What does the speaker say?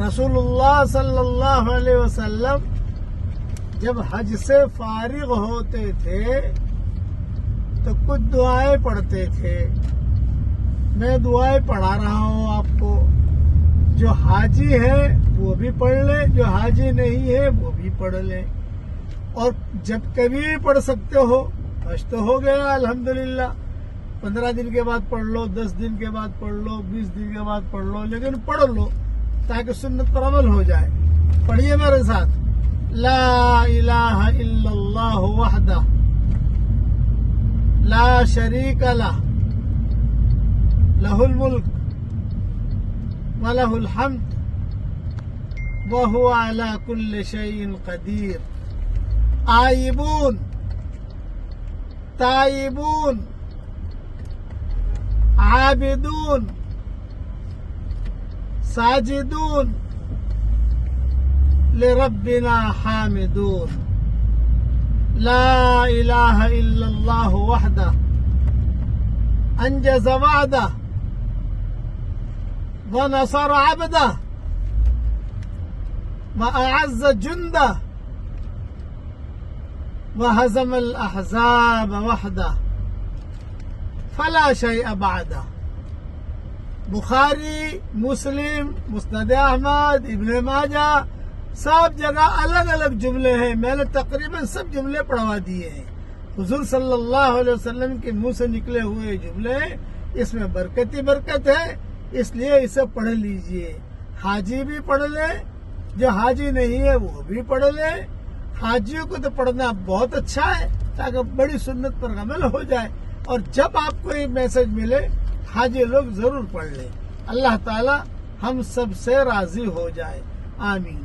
رسول اللہ صلی اللہ علیہ وسلم جب حج سے فارغ ہوتے تھے تو کچھ دعائیں پڑھتے تھے. میں دعائیں پڑھا رہا ہوں آپ کو. جو حاجی ہے وہ بھی پڑھ لے, جو حاجی نہیں ہے وہ بھی پڑھ لے, اور جب کبھی بھی پڑھ سکتے ہو. حج تو ہو گیا الحمدللہ, 15 دن کے بعد پڑھ لو, 10 دن کے بعد پڑھ لو, 20 دن کے بعد پڑھ لو, لیکن پڑھ لو تاکہ سنت پر عمل ہو جائے. پڑھیے میرے ساتھ. لا الہ الا اللہ وحدہ لا شریک لہ لہ الملک وَلَهُ الْحَمْدُ وَهُوَ عَلَى كُلِّ شَيْءٍ قَدِيرٌ. آئبون, تائبون, عابدون, ساجدون, لربنا حامدون. لا الہ الا اللہ وحدہ انجز وعدہ ونصر عبدہ وأعز جندہ وہزم الاحزاب وحدہ فلا شیء بعدہ. بخاری, مسلم, مسند احمد, ابن ماجہ, سب جگہ الگ الگ جملے ہیں. میں نے تقریباً سب جملے پڑھوا دیے ہیں. حضور صلی اللہ علیہ وسلم کے منہ سے نکلے ہوئے جملے, اس میں برکت ہی برکت ہے, اس لیے اسے پڑھ لیجئے. حاجی بھی پڑھ لے, جو حاجی نہیں ہے وہ بھی پڑھ لے. حاجیوں کو تو پڑھنا بہت اچھا ہے تاکہ بڑی سنت پر عمل ہو جائے, اور جب آپ کو یہ میسج ملے حاجی لوگ ضرور پڑھ لیں. اللہ تعالی ہم سب سے راضی ہو جائے. آمین.